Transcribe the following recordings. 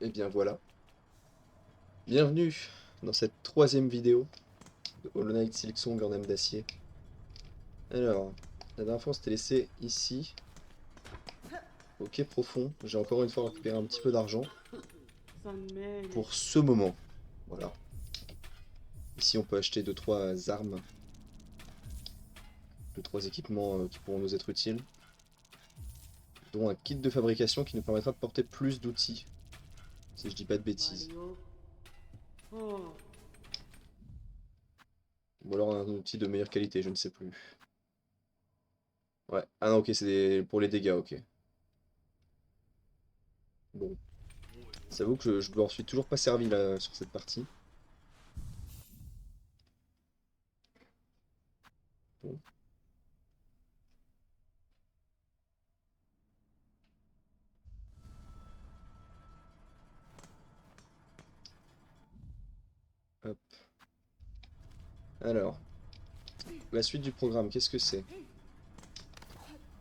Et bien voilà, bienvenue dans cette troisième vidéo de Hollow Knight Silksong en âme d'acier. Alors, la dernière fois on s'était laissé ici, au quai profond. J'ai encore une fois récupéré un petit peu d'argent pour ce moment. Voilà. Ici on peut acheter 2-3 armes, 2-3 équipements qui pourront nous être utiles, dont un kit de fabrication qui nous permettra de porter plus d'outils, si je dis pas de bêtises. Ou alors un outil de meilleure qualité, je ne sais plus. Ouais, ah non ok, pour les dégâts, ok. Bon. J'avoue que je m'en suis toujours pas servi là sur cette partie. Bon. Hop. Alors, la suite du programme, qu'est-ce que c'est?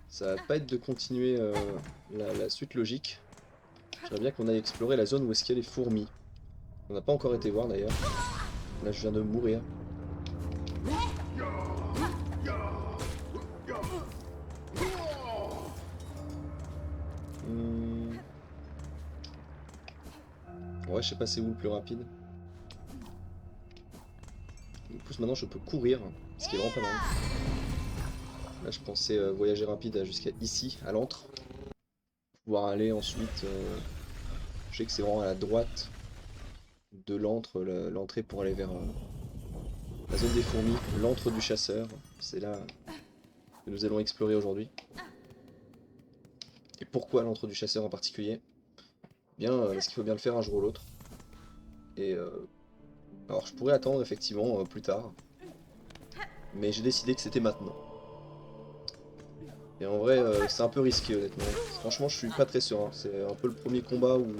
Ça va pas être de continuer la suite logique. J'aimerais bien qu'on aille explorer la zone où est-ce qu'il y a les fourmis. On n'a pas encore été voir d'ailleurs. Là je viens de mourir. Hmm. Ouais, je sais pas c'est où le plus rapide. En plus maintenant je peux courir, ce qui est vraiment pas mal. Là je pensais voyager rapide jusqu'à ici, à l'antre. Pouvoir aller ensuite... je sais que c'est vraiment à la droite de l'antre, l'entrée pour aller vers la zone des fourmis, l'antre du chasseur. C'est là que nous allons explorer aujourd'hui. Et pourquoi l'antre du chasseur en particulier? Bien, parce qu'il faut bien le faire un jour ou l'autre. Et alors je pourrais attendre effectivement plus tard, mais j'ai décidé que c'était maintenant. Et en vrai, c'est un peu risqué honnêtement. Franchement, je suis pas très serein. C'est un peu le premier combat où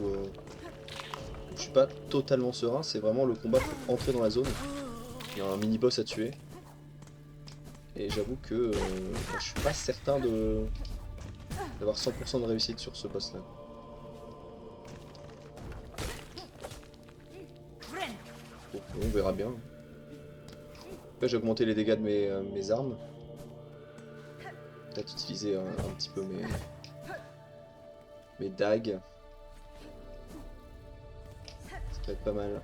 je suis pas totalement serein. C'est vraiment le combat pour entrer dans la zone. Il y a un mini-boss à tuer. Et j'avoue que je suis pas certain d'avoir 100% de réussite sur ce boss-là. Bon, on verra bien. Après, j'ai augmenté les dégâts de mes armes. Peut-être utiliser un petit peu mes dagues. Ça peut être pas mal.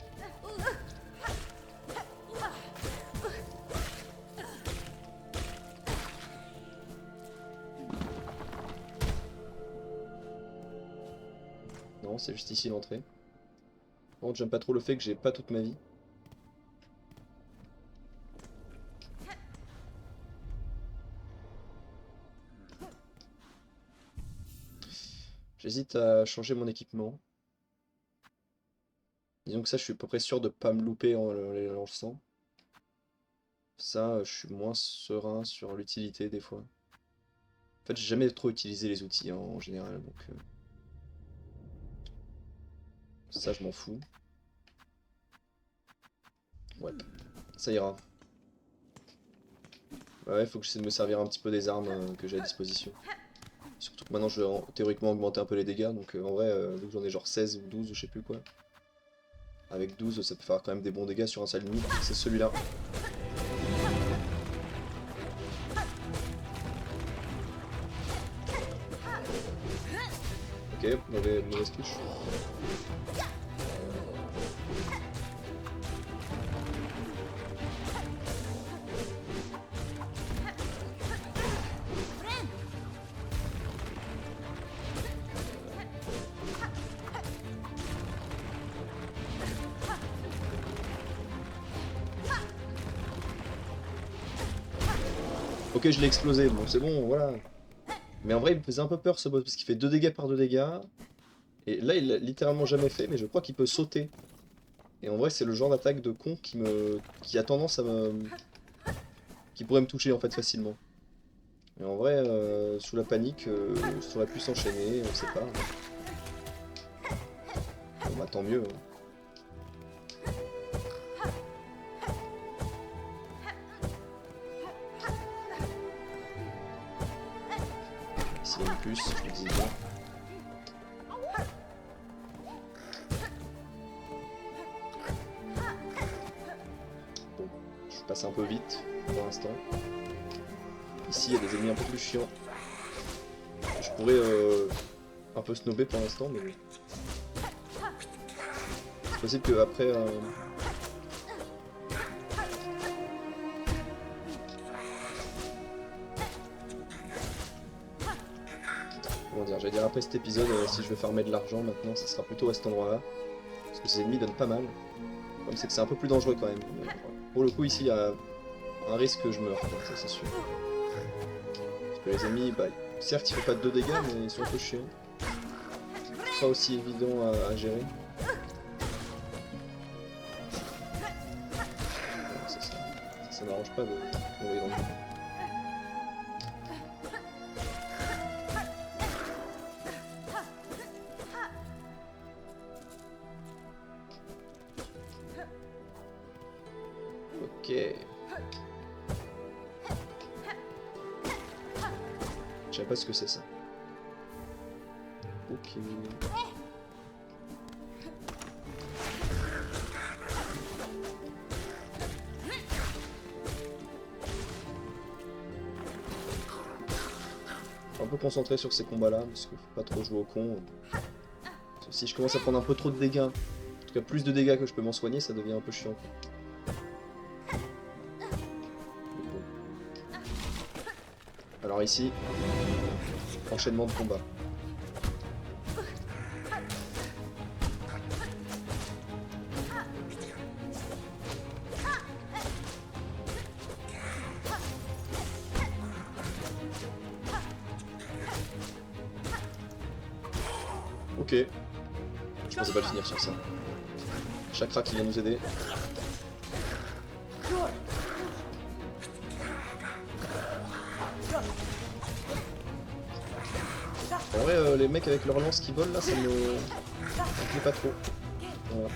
Non, c'est juste ici l'entrée. Par contre, j'aime pas trop le fait que j'ai pas toute ma vie. J'hésite à changer mon équipement. Disons que ça, je suis à peu près sûr de pas me louper en les lançant. Ça, je suis moins serein sur l'utilité des fois. En fait, j'ai jamais trop utilisé les outils hein, en général, donc ça, je m'en fous. Ouais, ça ira. Bah ouais, faut que j'essaie de me servir un petit peu des armes que j'ai à disposition. Surtout que maintenant, je vais théoriquement augmenter un peu les dégâts, donc en vrai, vu que j'en ai genre 16 ou 12, je sais plus quoi. Avec 12, ça peut faire quand même des bons dégâts sur un seul ennemi, c'est celui-là. Ok, mauvaise touche. Ok, je l'ai explosé, bon c'est bon, voilà. Mais en vrai, il me faisait un peu peur ce boss, parce qu'il fait 2 dégâts par 2 dégâts. Et là, il l'a littéralement jamais fait, mais je crois qu'il peut sauter. Et en vrai, c'est le genre d'attaque de con qui a tendance à me... qui pourrait me toucher en fait facilement. Et en vrai, sous la panique, ça aurait pu s'enchaîner, on sait pas. Bon bah tant mieux. Hein. Ici il y a une puce, je me disais bien. passe un peu vite pour l'instant. Ici il y a des ennemis un peu plus chiants. Je pourrais un peu snobber pour l'instant, mais c'est possible qu'après comment dire, j'allais dire après cet épisode, si je veux farmer de l'argent maintenant, ça sera plutôt à cet endroit-là. Parce que ces ennemis donnent pas mal. Le problème c'est que c'est un peu plus dangereux quand même. Mais, pour le coup ici il y a un risque que je meure, ça c'est sûr. Parce que les ennemis, bah, certes ils font pas de 2 dégâts, mais ils sont un peu chiants. Pas aussi évident à gérer. Voilà, ça n'arrange pas de tomber dans le jeu. Ok. Je sais pas ce que c'est ça. Ok. Un peu concentré sur ces combats là parce qu'il faut pas trop jouer au con. Parce que si je commence à prendre un peu trop de dégâts, en tout cas plus de dégâts que je peux m'en soigner, ça devient un peu chiant quoi. Alors ici, enchaînement de combat. Ok. Je pensais pas le finir sur ça. Chakra qui vient nous aider. En vrai, les mecs avec leur lance qui volent là, ça me plaît pas trop. Voilà.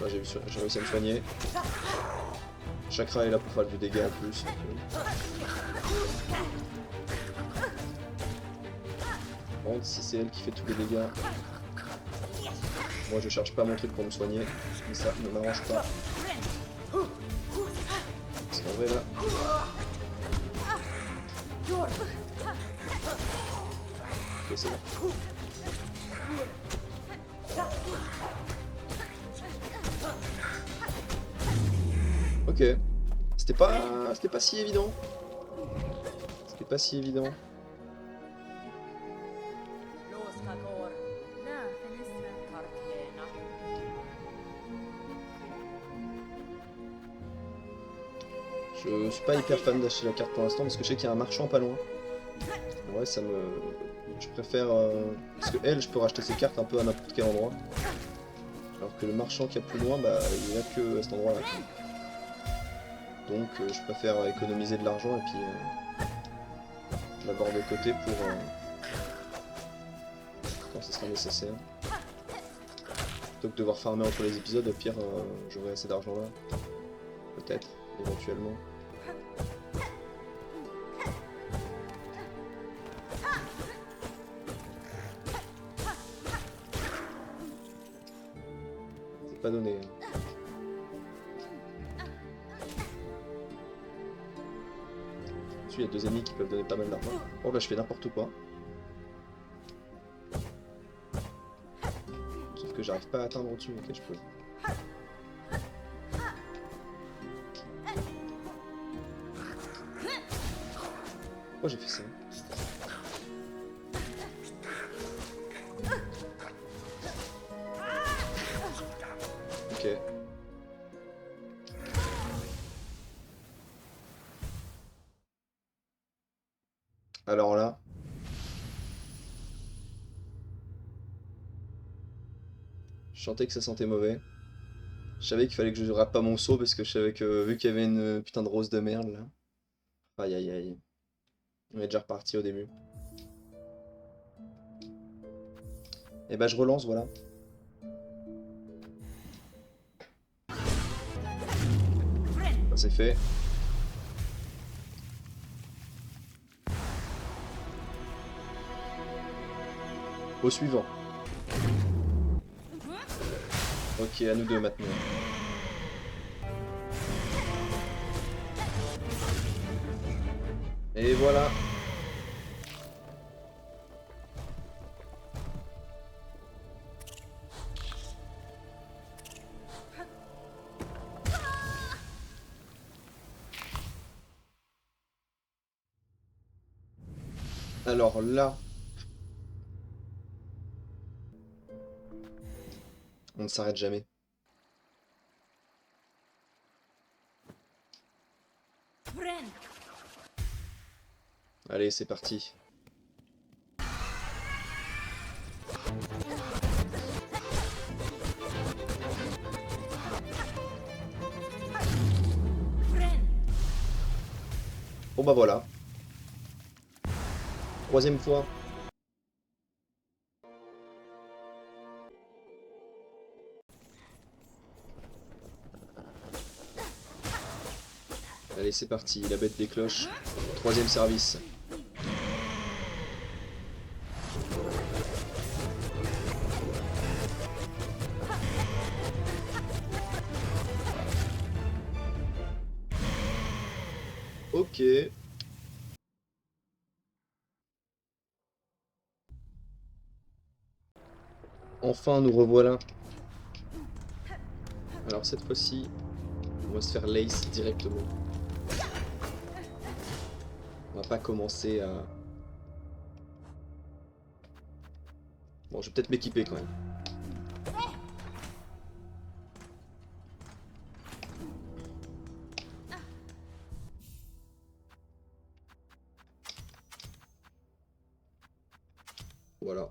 Là, j'ai réussi à me soigner. Chakra est là pour faire du dégât en plus. Par contre, si c'est elle qui fait tous les dégâts, moi je cherche pas mon truc pour me soigner, mais ça ne m'arrange pas. Parce qu'en vrai là... Ok, c'est bon. Ok. C'était pas si évident. C'était pas si évident. Je suis pas hyper fan d'acheter la carte pour l'instant parce que je sais qu'il y a un marchand pas loin. Ouais, ça me... Je préfère... Parce que elle, je peux racheter ses cartes un peu à n'importe quel endroit. Alors que le marchand qui est plus loin, bah il n'y a que à cet endroit-là. Donc je préfère économiser de l'argent et puis je l'aborde de côté pour... quand ce sera nécessaire. Plutôt que de devoir farmer entre les épisodes, au pire j'aurai assez d'argent là. Peut-être, éventuellement. C'est pas donné. Ensuite, il y a 2 ennemis qui peuvent donner pas mal d'argent. Oh là, je fais n'importe quoi. Sauf que j'arrive pas à atteindre au-dessus, ok, je peux. Pourquoi j'ai fait ça? Ok. Alors là... Je sentais que ça sentait mauvais. Je savais qu'il fallait que je rate pas mon saut parce que je savais que vu qu'il y avait une putain de rose de merde là... Aïe aïe aïe. On est déjà reparti au début. Et bah je relance, voilà. Ça c'est fait. Au suivant. Ok, à nous deux maintenant. Et voilà. Alors là, on ne s'arrête jamais. Allez, c'est parti. Bon bah voilà. Troisième fois. Allez, c'est parti, la bête des cloches. Troisième service. Ok. Enfin, nous revoilà. Alors cette fois-ci, on va se faire lace directement. On va pas commencer à... Bon, je vais peut-être m'équiper quand même. Voilà.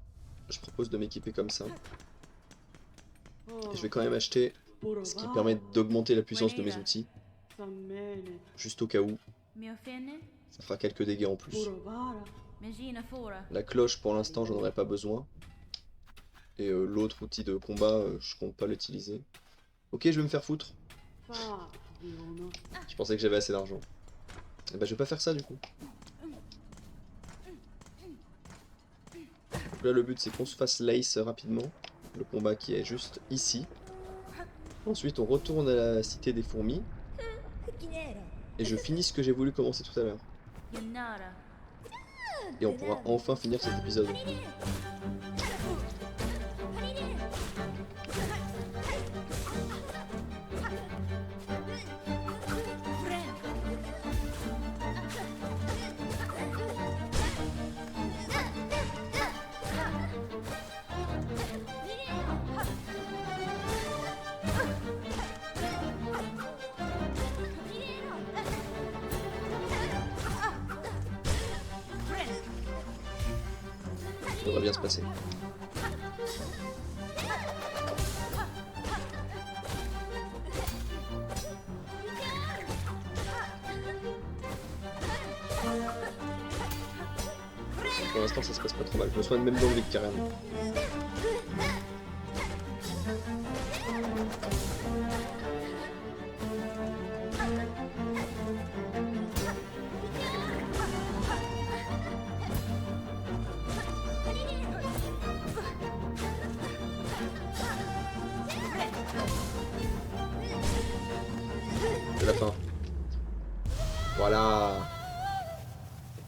Je propose de m'équiper comme ça. Et je vais quand même acheter ce qui permet d'augmenter la puissance de mes outils. Juste au cas où. Ça fera quelques dégâts en plus. La cloche, pour l'instant, j'en aurais pas besoin. Et l'autre outil de combat, je compte pas l'utiliser. Ok, je vais me faire foutre. Je pensais que j'avais assez d'argent. Et bah je vais pas faire ça du coup. Donc là le but c'est qu'on se fasse lace rapidement. Le combat qui est juste ici. Ensuite on retourne à la cité des fourmis. Et je finis ce que j'ai voulu commencer tout à l'heure. Et on pourra enfin finir cet épisode. Ça devrait bien se passer. Pour l'instant ça se passe pas trop mal. Je me soigne même dans le vide carrément. C'est la fin. Voilà.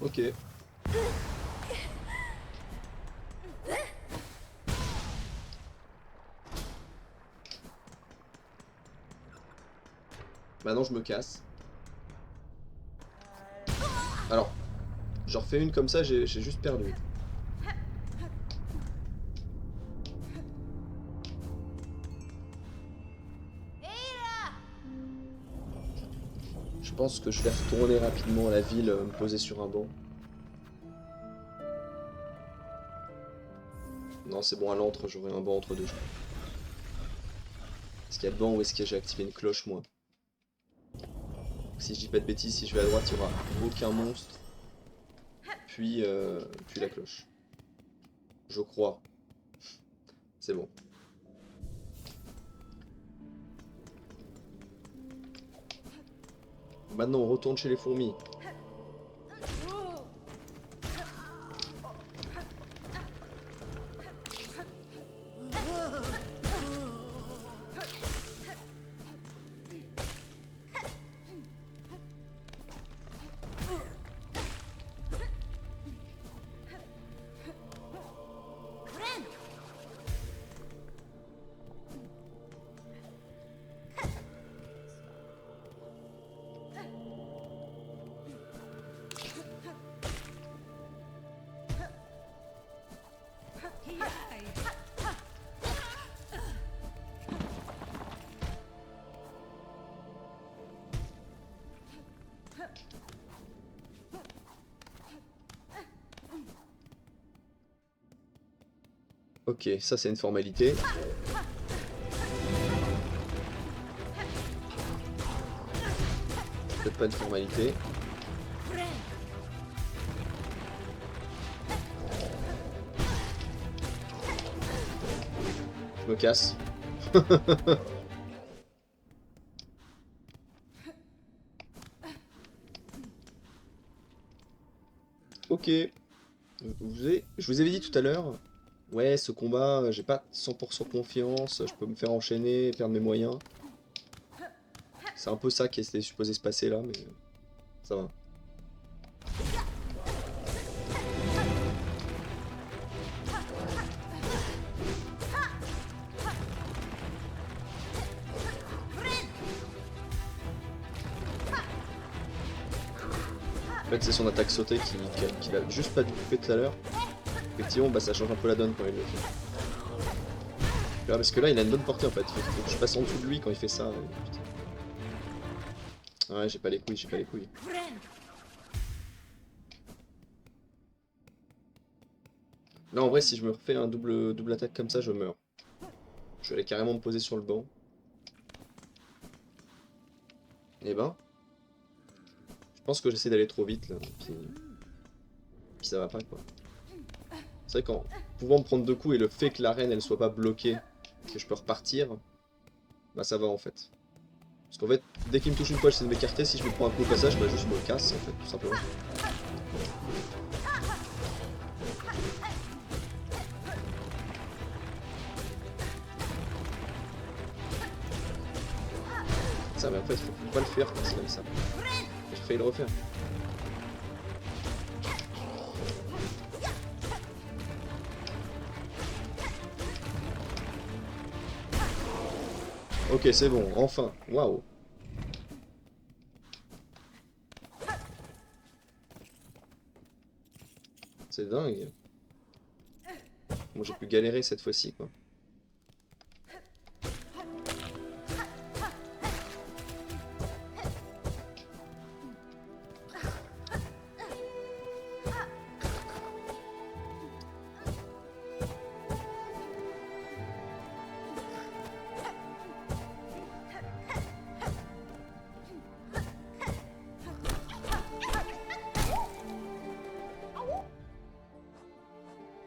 Ok. Maintenant je me casse. Alors, j'en refais une comme ça, j'ai juste perdu. Je pense que je vais retourner rapidement à la ville, me poser sur un banc. Non, c'est bon, à l'antre, j'aurai un banc entre deux. Est-ce qu'il y a de banc ou est-ce que j'ai activé une cloche, moi? Si je dis pas de bêtises, si je vais à droite, il n'y aura aucun monstre. Puis la cloche. Je crois. C'est bon. Maintenant, on retourne chez les fourmis. Ok, ça c'est une formalité. Peut-être pas une formalité. Je me casse. Ok. Je vous avais dit tout à l'heure, ouais, ce combat, j'ai pas 100% confiance, je peux me faire enchaîner, perdre mes moyens. C'est un peu ça qui était supposé se passer là, mais ça va. En fait, c'est son attaque sautée qu'il a juste pas dû couper tout à l'heure. Effectivement, bah, ça change un peu la donne quand il le fait. Ah, parce que là, il a une bonne portée en fait. Faut que je passe en dessous de lui quand il fait ça. Ouais, j'ai pas les couilles, j'ai pas les couilles. Là, en vrai, si je me refais un double attaque comme ça, je meurs. Je vais aller carrément me poser sur le banc. Et ben, je pense que j'essaie d'aller trop vite là. Puis ça va pas quoi. C'est vrai qu'en pouvant me prendre 2 coups et le fait que l'arène elle soit pas bloquée, que je peux repartir, bah ça va en fait. Parce qu'en fait, dès qu'il me touche une fois, j'essaie de m'écarter. Si je me prends un coup au passage, bah juste je me casse en fait, tout simplement. Ça, mais en fait, faut pas le faire quand c'est comme ça. J'ai failli le refaire. Ok, c'est bon, enfin. Waouh. C'est dingue. Bon, j'ai pu galérer cette fois-ci, quoi.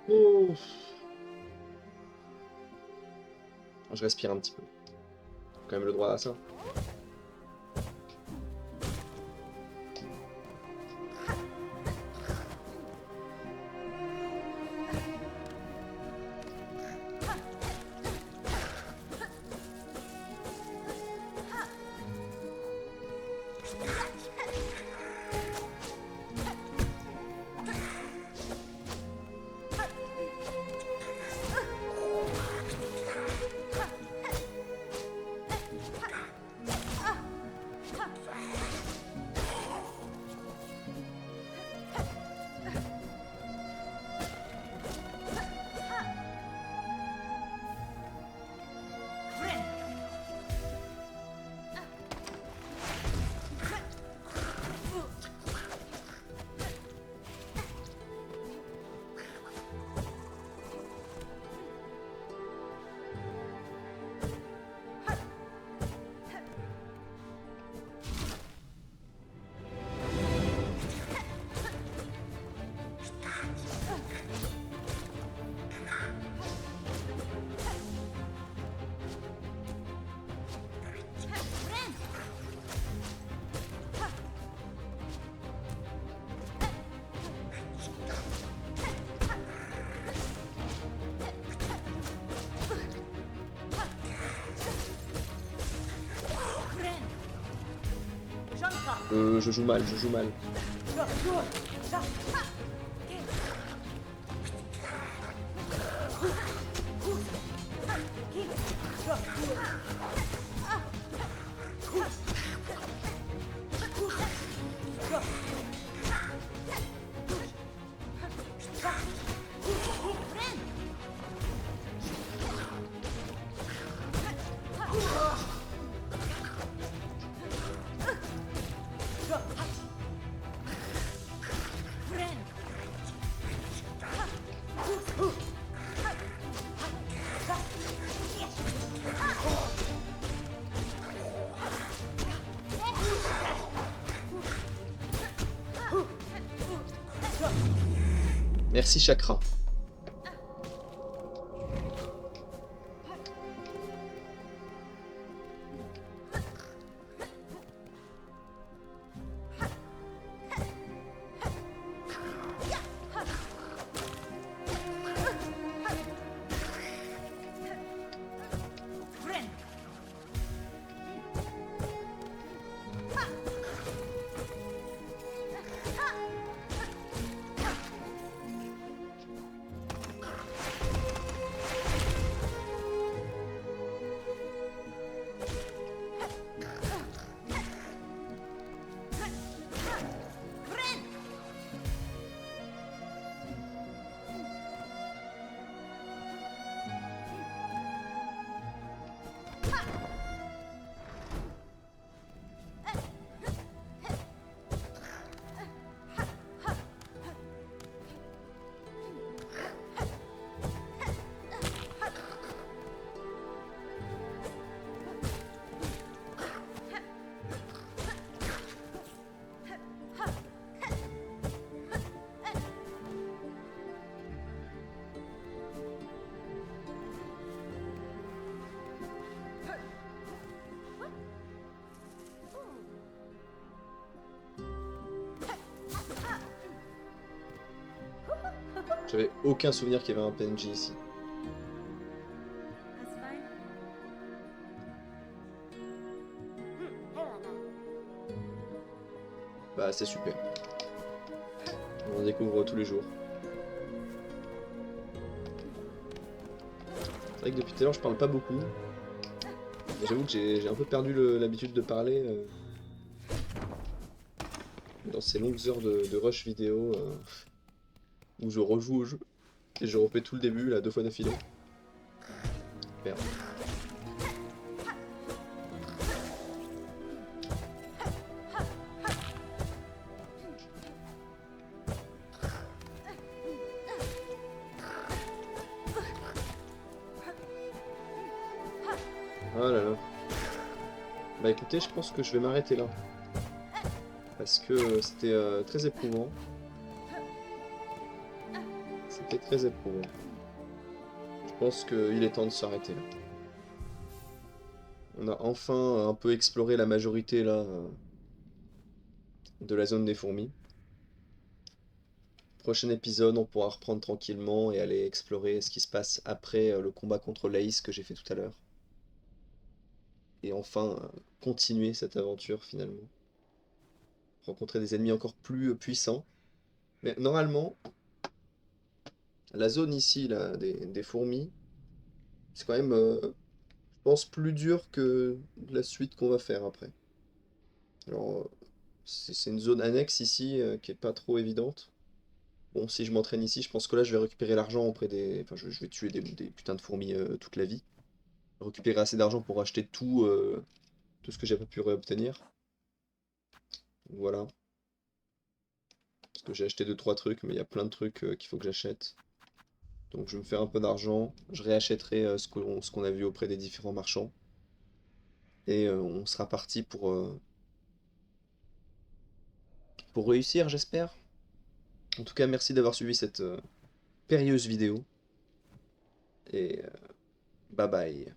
Ouf. Je respire un petit peu. J'ai quand même le droit à ça. Je joue mal, je joue mal. Merci Chakra. J'avais aucun souvenir qu'il y avait un PNJ ici. Bah c'est super. On en découvre tous les jours. C'est vrai que depuis tout à l'heure je parle pas beaucoup. J'avoue que j'ai un peu perdu l'habitude de parler dans ces longues heures de rush vidéo où je rejoue au jeu. Et je refais tout le début là 2 fois d'affilée. Merde. Oh là là. Bah écoutez, je pense que je vais m'arrêter là. Parce que c'était très éprouvant. C'était très éprouvant. Je pense qu'il est temps de s'arrêter là. On a enfin un peu exploré la majorité là de la zone des fourmis. Prochain épisode, on pourra reprendre tranquillement et aller explorer ce qui se passe après le combat contre Laïs que j'ai fait tout à l'heure. Et enfin, continuer cette aventure finalement. Rencontrer des ennemis encore plus puissants. Mais normalement, la zone ici, là, des fourmis, c'est quand même, je pense, plus dur que la suite qu'on va faire après. Alors, c'est une zone annexe ici qui est pas trop évidente. Bon, si je m'entraîne ici, je pense que là, je vais récupérer l'argent auprès des... Enfin, je vais tuer des putains de fourmis toute la vie. Récupérer assez d'argent pour acheter tout ce que j'ai pas pu réobtenir. Voilà. Parce que j'ai acheté 2-3 trucs, mais il y a plein de trucs qu'il faut que j'achète. Donc je vais me faire un peu d'argent, je réachèterai ce qu'on a vu auprès des différents marchands. Et on sera parti pour réussir, j'espère. En tout cas, merci d'avoir suivi cette périlleuse vidéo. Et bye bye.